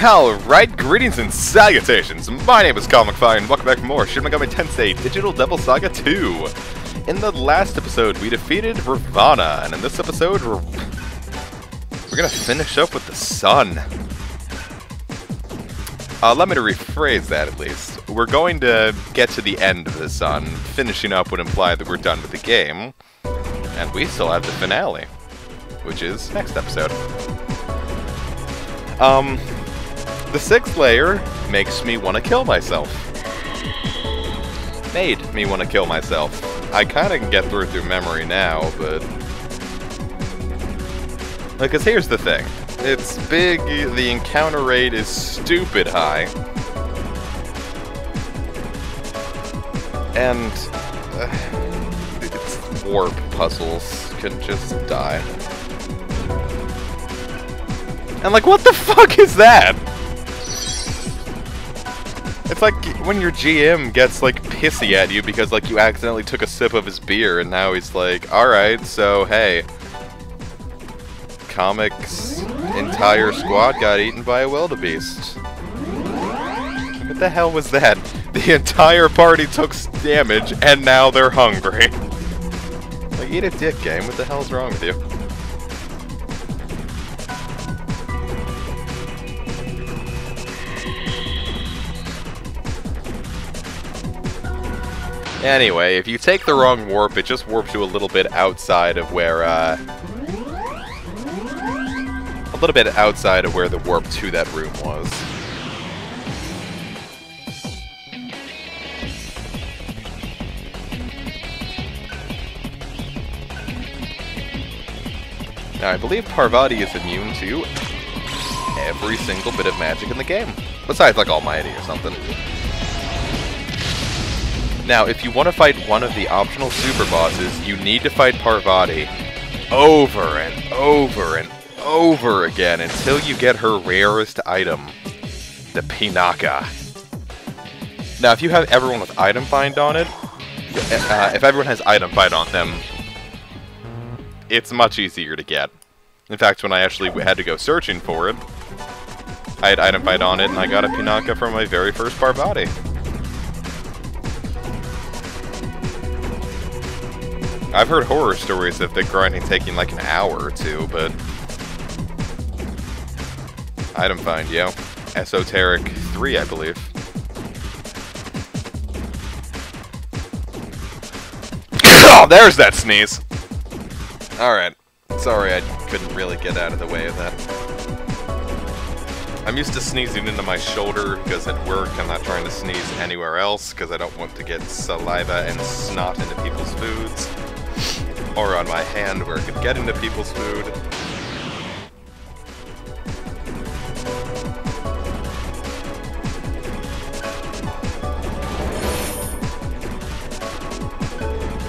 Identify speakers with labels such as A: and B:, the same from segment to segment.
A: Alright, greetings and salutations. My name is Fire, and welcome back for more Shin Megami Tensei Digital Devil Saga 2. In the last episode, we defeated Ravana, and in this episode, we're gonna finish up with the sun. Let me rephrase that at least. We're going to get to the end of the sun. Finishing up would imply that we're done with the game. And we still have the finale, which is next episode. The sixth layer makes me want to kill myself. Made me want to kill myself. I kind of can get through memory now, but... Because here's the thing. It's big, the encounter rate is stupid high. And... it's warp puzzles can just die. And like, what the fuck is that? It's like when your GM gets like pissy at you because like you accidentally took a sip of his beer and now he's like, alright, so hey, Comic's entire squad got eaten by a wildebeest. What the hell was that? The entire party took damage and now they're hungry. Like, eat a dick, game, what the hell's wrong with you? Anyway, if you take the wrong warp, it just warps you a little bit outside of where, the warp to that room was. Now, I believe Parvati is immune to every single bit of magic in the game. Besides, like, Almighty or something. Now, if you want to fight one of the optional super bosses, you need to fight Parvati over and over and over again until you get her rarest item, the Pinaka. Now, if you have everyone with item find on it, if everyone has item find on them, it's much easier to get. In fact, when I actually had to go searching for it, I had item find on it and I got a Pinaka from my very first Parvati. I've heard horror stories of the grinding taking like an hour or two, but... Item find, yo. Esoteric 3, I believe. Oh, there's that sneeze! Alright. Sorry, I couldn't really get out of the way of that. I'm used to sneezing into my shoulder because at work I'm not trying to sneeze anywhere else because I don't want to get saliva and snot into people's foods. Or on my hand where it could get into people's food.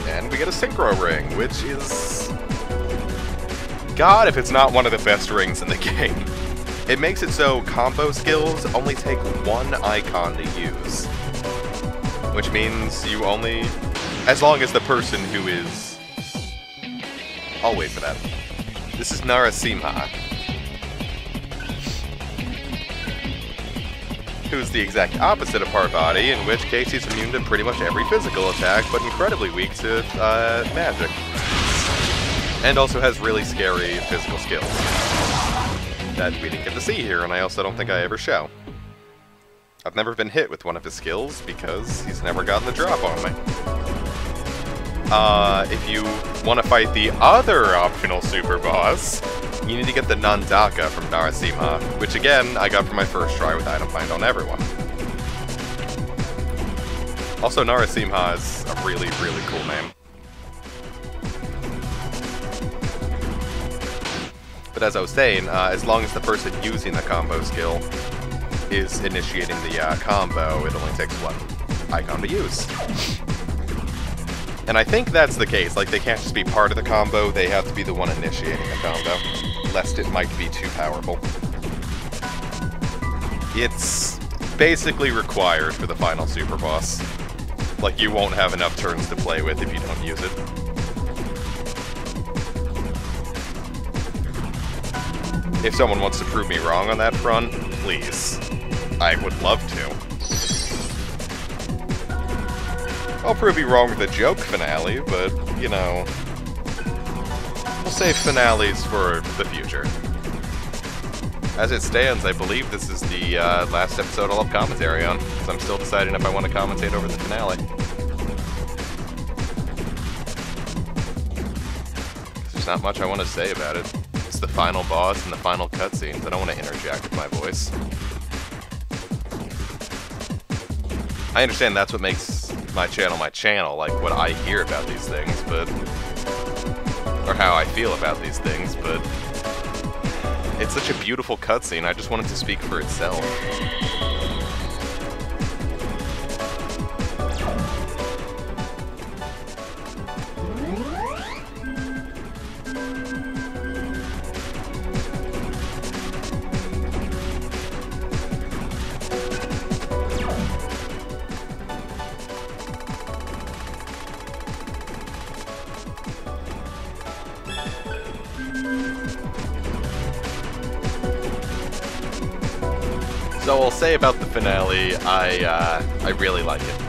A: And we get a Synchro Ring, which is... God, if it's not one of the best rings in the game. It makes it so combo skills only take one icon to use. Which means you only... As long as the person who is... I'll wait for that. This is Narasimha, who's the exact opposite of Parvati, in which case he's immune to pretty much every physical attack, but incredibly weak to magic. And also has really scary physical skills that we didn't get to see here, and I also don't think I ever show. I've never been hit with one of his skills because he's never gotten the drop on me. If you want to fight the other optional super boss, you need to get the Nandaka from Narasimha, which again, I got for my first try with item find on everyone. Also, Narasimha is a really, really cool name. But as I was saying, as long as the person using the combo skill is initiating the combo, it only takes one icon to use. And I think that's the case, like they can't just be part of the combo, they have to be the one initiating the combo, lest it might be too powerful. It's basically required for the final super boss. Like, you won't have enough turns to play with if you don't use it. If someone wants to prove me wrong on that front, please. I would love to. I'll prove you wrong with the joke finale, but, you know, we'll save finales for the future. As it stands, I believe this is the last episode I'll have commentary on, so I'm still deciding if I want to commentate over the finale. There's not much I want to say about it. It's the final boss and the final cutscenes. I don't want to interject with my voice. I understand that's what makes my channel, like what I hear about these things, but... or how I feel about these things, but... it's such a beautiful cutscene, I just want it to speak for itself. So I'll say about the finale, I really like it.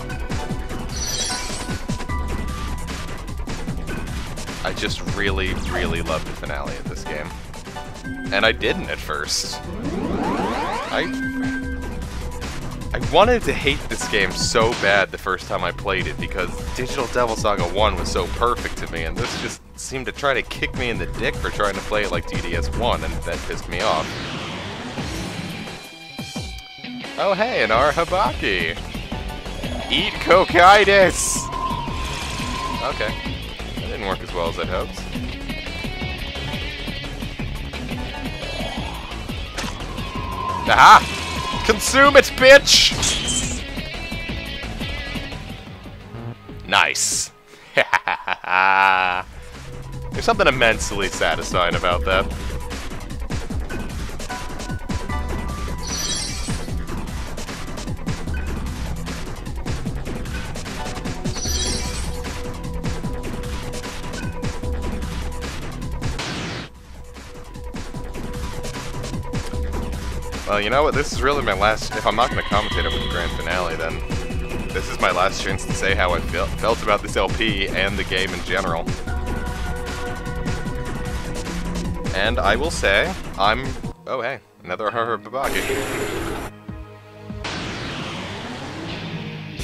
A: I just really, really love the finale of this game. And I didn't at first. I wanted to hate this game so bad the first time I played it because Digital Devil Saga 1 was so perfect to me, and this just seemed to try to kick me in the dick for trying to play it like DDS 1, and that pissed me off. Oh hey, an Arhabaki! Eat cocainus! Okay. That didn't work as well as I'd hoped. Aha! Consume it, bitch! Nice. There's something immensely satisfying about that. Well, you know what, this is really my last... if I'm not going to commentate over the grand finale, then this is my last chance to say how I felt about this LP and the game in general. And I will say, I'm... oh hey, another Babaki.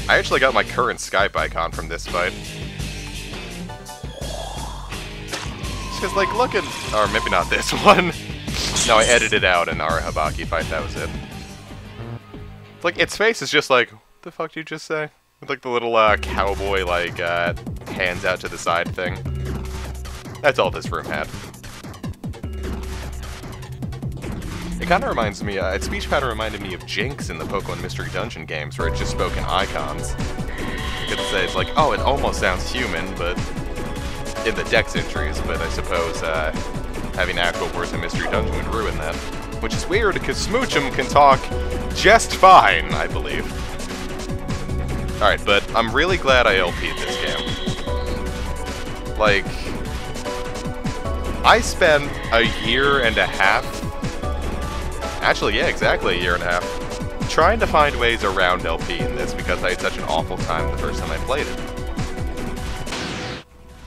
A: I actually got my current Skype icon from this fight. Just because, like, look at... or maybe not this one. No, I edited out an Arhabaki fight, that was it. Like, its face is just like, what the fuck did you just say? With like the little cowboy, like, hands out to the side thing. That's all this room had. It kind of reminds me, its speech pattern reminded me of Jinx in the Pokemon Mystery Dungeon games, where it just spoke in icons. You could say it's like, oh, it almost sounds human, but in the Dex entries, but I suppose, having actual words in Mystery Dungeon would ruin that. Which is weird, because Smoochum can talk just fine, I believe. Alright, but I'm really glad I LP'd this game. Like, I spent a year and a half, actually, yeah, exactly a year and a half, trying to find ways around LP in this because I had such an awful time the first time I played it.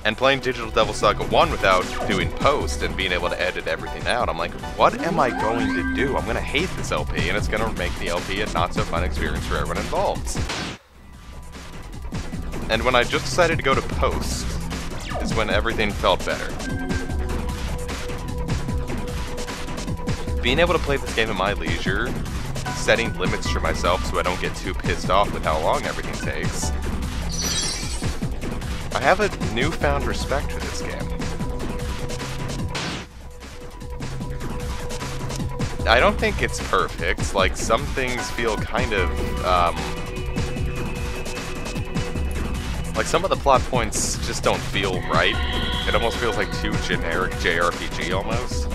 A: And playing Digital Devil Saga 1 without doing post and being able to edit everything out, I'm like, what am I going to do? I'm going to hate this LP, and it's going to make the LP a not-so-fun experience for everyone involved. And when I just decided to go to post, is when everything felt better. Being able to play this game at my leisure, setting limits for myself so I don't get too pissed off with how long everything takes, I have a newfound respect for this game. I don't think it's perfect. Like, some things feel kind of, like, some of the plot points just don't feel right. It almost feels like too generic JRPG, almost.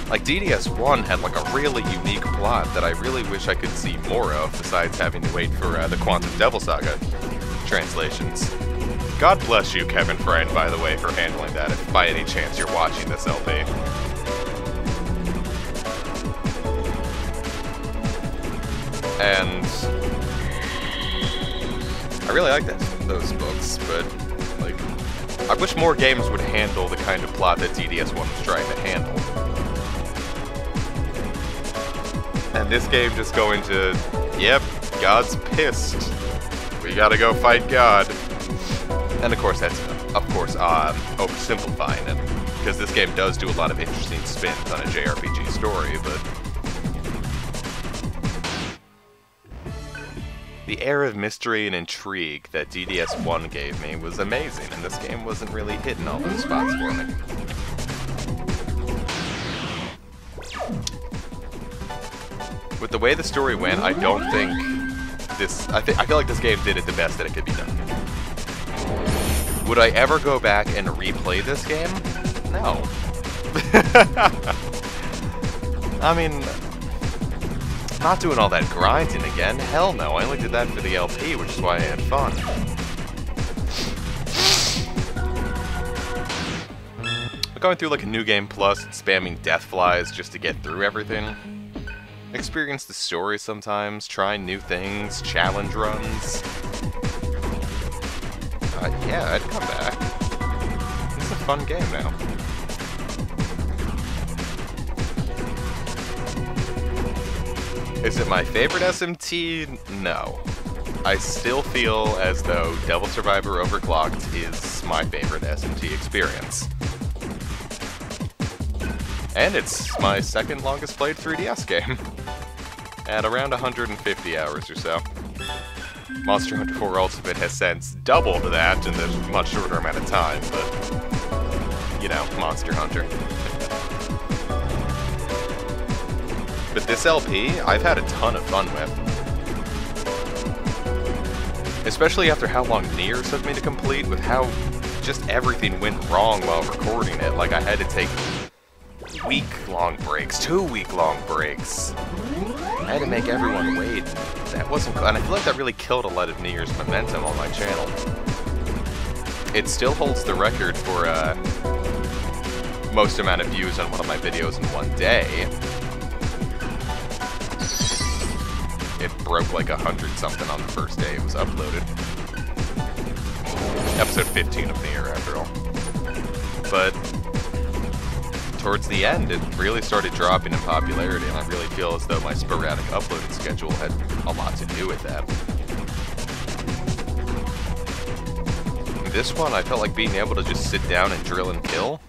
A: Like, DDS1 had, like, a really unique plot that I really wish I could see more of, besides having to wait for the Quantum Devil Saga translations. God bless you, Kevin Friend, by the way, for handling that, if by any chance you're watching this LP. And I really like those books, but like, I wish more games would handle the kind of plot that DDS1 was trying to handle. And this game just going to, yep, God's pissed. We gotta go fight God. And of course that's, oversimplifying it. Because this game does do a lot of interesting spins on a JRPG story, but the air of mystery and intrigue that DDS1 gave me was amazing, and this game wasn't really hitting all those spots for me. With the way the story went, I don't think this... I feel like this game did it the best that it could be done. Would I ever go back and replay this game? No. I mean, not doing all that grinding again. Hell no. I only did that for the LP, which is why I had fun. Going through like a New Game Plus and spamming death flies just to get through everything. Experience the story sometimes, trying new things, challenge runs. Yeah, I'd come back. It's a fun game now. Is it my favorite SMT? No. I still feel as though Devil Survivor Overclocked is my favorite SMT experience. And it's my second longest played 3DS game. At around 150 hours or so. Monster Hunter 4 Ultimate has since doubled that in a much shorter amount of time, but, you know, Monster Hunter. But this LP, I've had a ton of fun with. Especially after how long Nier took me to complete, with how just everything went wrong while recording it. Like, I had to take week-long breaks, 2-week-long breaks. I had to make everyone wait. That wasn't cool, and I feel like that really killed a lot of Nier's momentum on my channel. It still holds the record for most amount of views on one of my videos in one day. It broke like 100-something on the first day it was uploaded. Episode 15 of Nier, after all. But towards the end, it really started dropping in popularity, and I really feel as though my sporadic uploading schedule had a lot to do with that. This one, I felt like being able to just sit down and drill and kill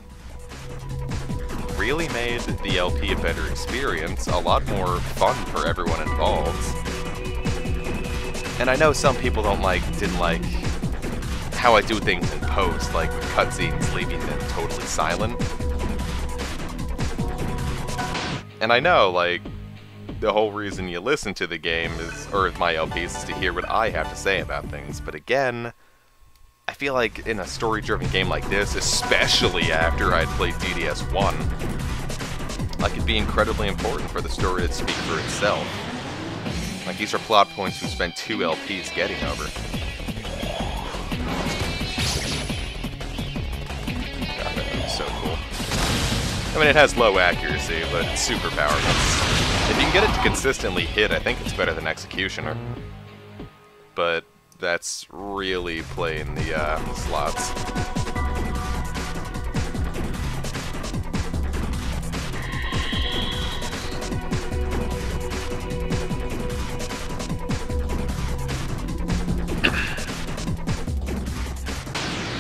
A: really made the LP a better experience, a lot more fun for everyone involved. And I know some people didn't like how I do things in post, like with cutscenes leaving them totally silent. And I know, like, the whole reason you listen to the game is, or my LPs, is to hear what I have to say about things. But again, I feel like in a story-driven game like this, especially after I'd played DDS1, like, it'd be incredibly important for the story to speak for itself. Like, these are plot points we spent 2 LPs getting over. God, that was so cool. I mean, it has low accuracy, but it's super powerful. If you can get it to consistently hit, I think it's better than Executioner. But that's really playing the slots.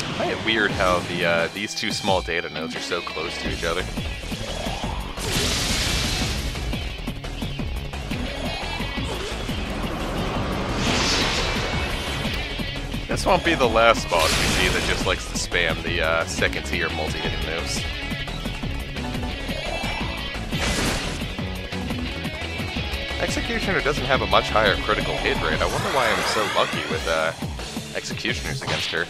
A: I find it weird how these two small data nodes are so close to each other. This won't be the last boss we see that just likes to spam the second tier multi-hitting moves. Executioner doesn't have a much higher critical hit rate. I wonder why I'm so lucky with Executioners against her.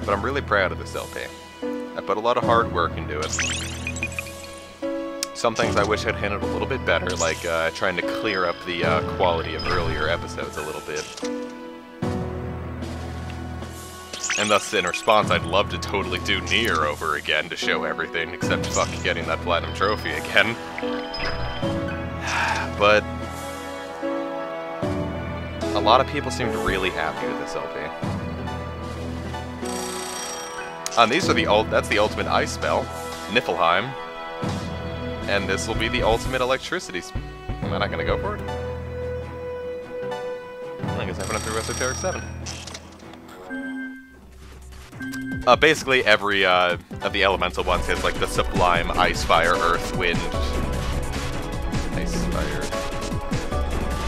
A: But I'm really proud of this LP. I put a lot of hard work into it. Some things I wish I'd handled a little bit better, like trying to clear up the quality of earlier episodes a little bit. And thus, in response, I'd love to totally do Nier over again to show everything, except fuck getting that platinum trophy again. But a lot of people seemed really happy with this LP. And these are that's the ultimate ice spell, Niflheim. And this will be the ultimate electricity. Am I not gonna go for it? I guess I went up through Esoteric 7. Basically, every of the elemental ones has like the sublime ice, fire, earth, wind, ice, fire,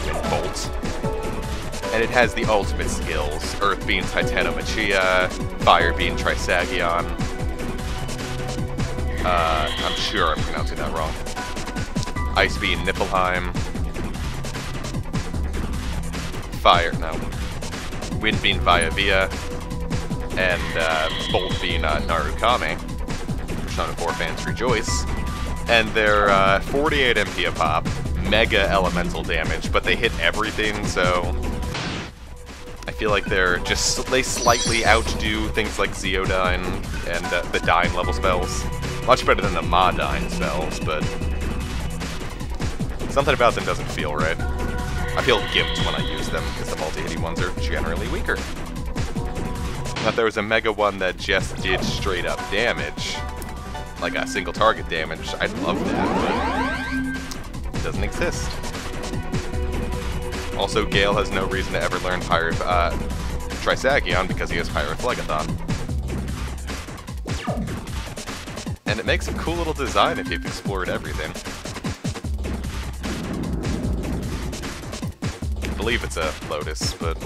A: wind, bolt, and it has the ultimate skills: earth being Titanomachia, fire being Trisagion. I'm sure I'm pronouncing that wrong. Ice being Niflheim. Fire, no. Wind being Via. And bolt being Narukame. Persona 4 fans rejoice. And they're 48 MP a pop. Mega elemental damage, but they hit everything, so I feel like they slightly outdo things like Zeodyne and the Dying level spells. Much better than the Ma-Dying spells, but something about them doesn't feel right. I feel gimped when I use them, because the multi-hitty ones are generally weaker. Now, if there was a Mega one that just did straight-up damage, like a single target damage, I'd love that, but it doesn't exist. Also, Gale has no reason to ever learn Trisagion because he has Pyrophlegathon. And it makes a cool little design if you've explored everything. I believe it's a Lotus, but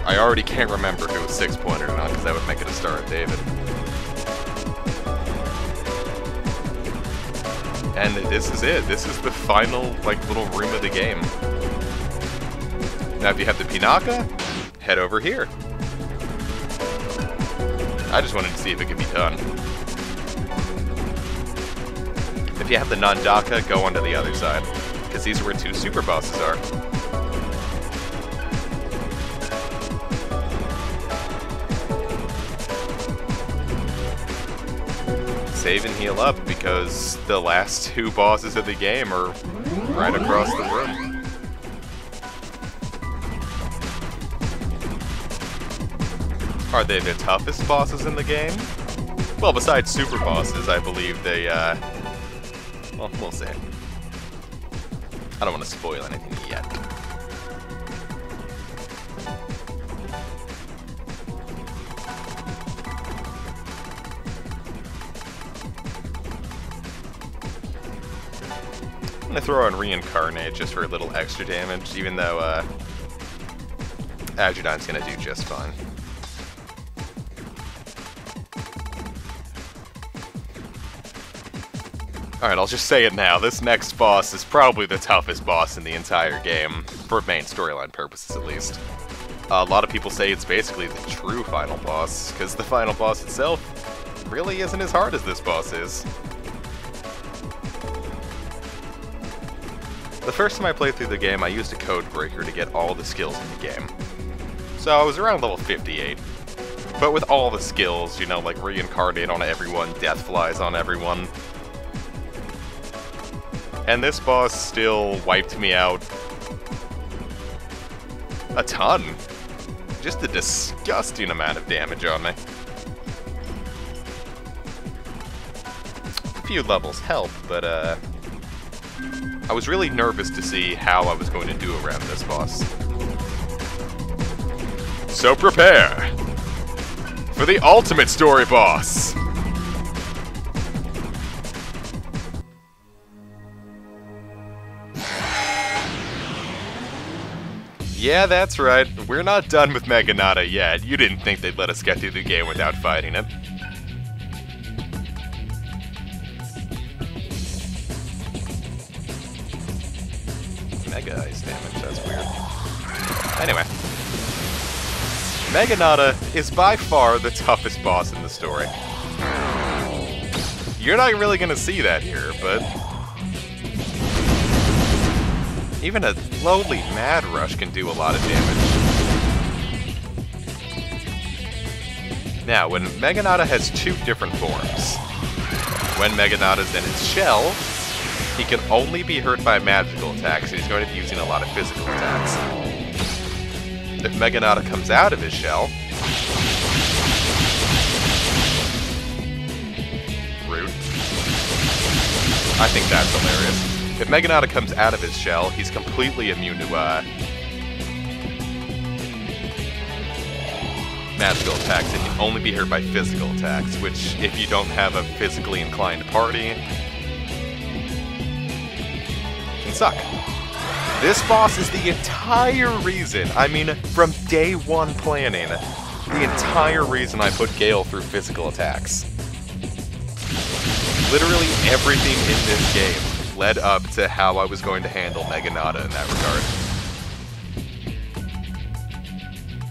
A: I already can't remember if it was 6-pointed or not, because that would make it a Star of David. And this is it. This is the final, like, little room of the game. Now, if you have the Pinaka, head over here. I just wanted to see if it could be done. If you have the Nandaka, go onto the other side, because these are where 2 super bosses are. Save and heal up, because the last 2 bosses of the game are right across the room. Are they the toughest bosses in the game? Well, besides super bosses, I believe they, well, we'll see. I don't want to spoil anything yet. I'm gonna throw on Reincarnate just for a little extra damage, even though, Ajudine's gonna do just fine. Alright, I'll just say it now. This next boss is probably the toughest boss in the entire game, for main storyline purposes at least. A lot of people say it's basically the true final boss, because the final boss itself really isn't as hard as this boss is. The first time I played through the game, I used a code breaker to get all the skills in the game. So I was around level 58. But with all the skills, you know, like Reincarnate on everyone, Death Flies on everyone. And this boss still wiped me out a ton. Just a disgusting amount of damage on me. A few levels help, but I was really nervous to see how I was going to do around this boss. So prepare for the ultimate story boss! Yeah, that's right. We're not done with Meganada yet. You didn't think they'd let us get through the game without fighting it. Mega ice damage, that's weird. Anyway. Meganada is by far the toughest boss in the story. You're not really gonna see that here, but even a lowly Mad Rush can do a lot of damage. Now, when Meganada has two different forms, when Meganada's in its shell, he can only be hurt by magical attacks, and he's going to be using a lot of physical attacks. If Meganada comes out of his shell, rude. I think that's hilarious. If Meganada comes out of his shell, he's completely immune to magical attacks. It can only be hurt by physical attacks, which, if you don't have a physically inclined party, can suck. This boss is the entire reason, I mean, from day one planning, the entire reason I put Gale through physical attacks. Literally everything in this game led up to how I was going to handle Meganada in that regard.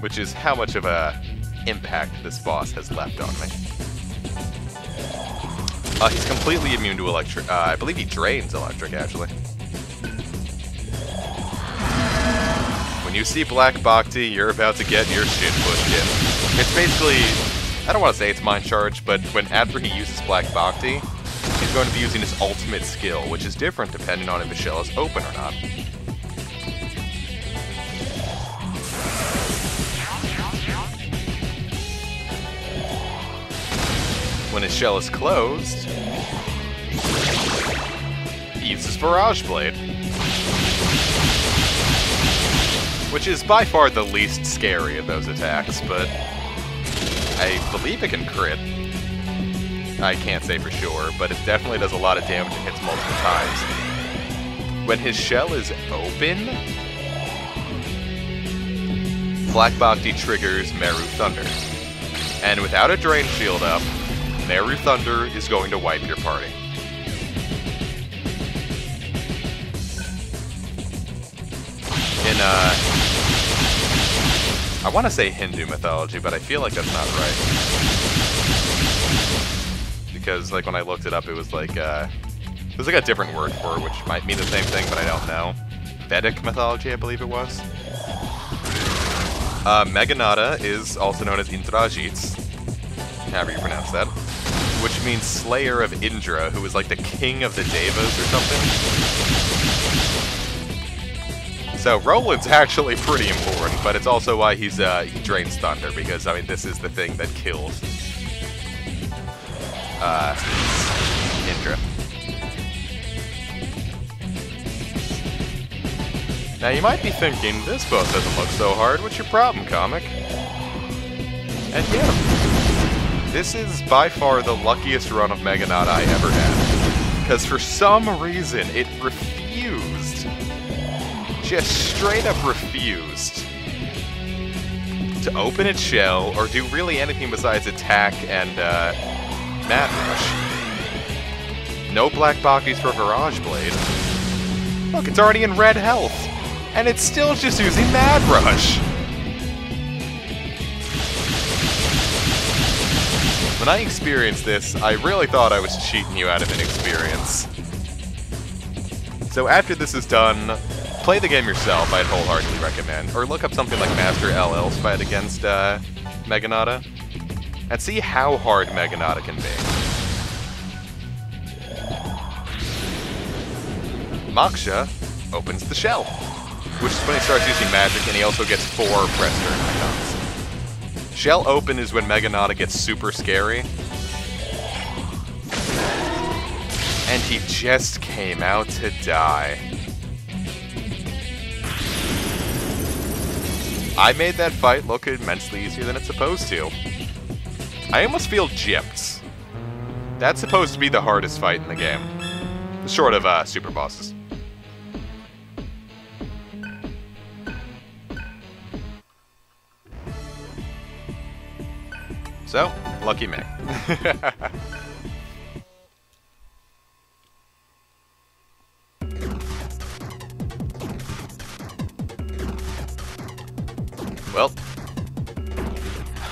A: Which is how much of a impact this boss has left on me. He's completely immune to electric. I believe he drains electric, actually. When you see Black Bhakti, you're about to get your shit pushed in. It's basically, I don't want to say it's Mind Charge, but after he uses Black Bhakti, he's going to be using his ultimate skill, which is different depending on if his shell is open or not. When his shell is closed, he uses Barrage Blade, which is by far the least scary of those attacks, but I believe it can crit. I can't say for sure, but it definitely does a lot of damage and hits multiple times. When his shell is open, Black Bhakti triggers Meru Thunder. And without a Drain Shield up, Meru Thunder is going to wipe your party. In, I want to say Hindu mythology, but I feel like that's not right. Because, like, when I looked it up, it was like, there's like a different word for it, which might mean the same thing, but I don't know. Vedic mythology, I believe it was. Meganada is also known as Indrajit, however you pronounce that, which means Slayer of Indra, who is like the king of the Devas or something. So Roland's actually pretty important, but it's also why he drains thunder, because, I mean, this is the thing that kills Indra. Now you might be thinking, this boss doesn't look so hard, what's your problem, comic? And yeah, this is by far the luckiest run of Meganada I ever had. Because for some reason, it refused, just straight up refused, to open its shell or do really anything besides attack and Mad Rush. No Black Bhaktis for Barrage Blade. Look, it's already in red health, and it's still just using Mad Rush. When I experienced this, I really thought I was cheating you out of an experience. So after this is done, play the game yourself, I'd wholeheartedly recommend. Or look up something like Master LL's fight against Meganada, and see how hard Meganada can be. Moksha opens the shell, which is when he starts using magic, and he also gets 4 press turn icons. Shell open is when Meganada gets super scary. And he just came out to die. I made that fight look immensely easier than it's supposed to. I almost feel gypped. That's supposed to be the hardest fight in the game. Short of super bosses. So, lucky me. Well,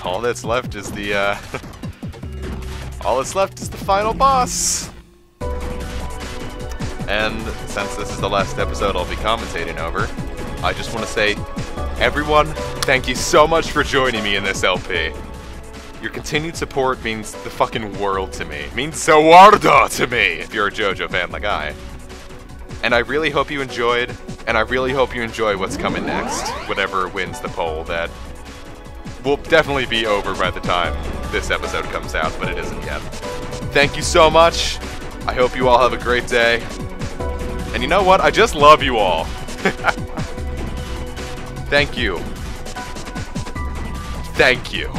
A: all that's left is the all that's left is the final boss. And since this is the last episode I'll be commentating over, I just want to say, everyone, thank you so much for joining me in this LP. Your continued support means the fucking world to me. It means the world to me, if you're a JoJo fan like I. And I really hope you enjoyed, and I really hope you enjoy what's coming next, whatever wins the poll. That will definitely be over by the time this episode comes out, but it isn't yet. Thank you so much. I hope you all have a great day. And you know what? I just love you all. Thank you. Thank you.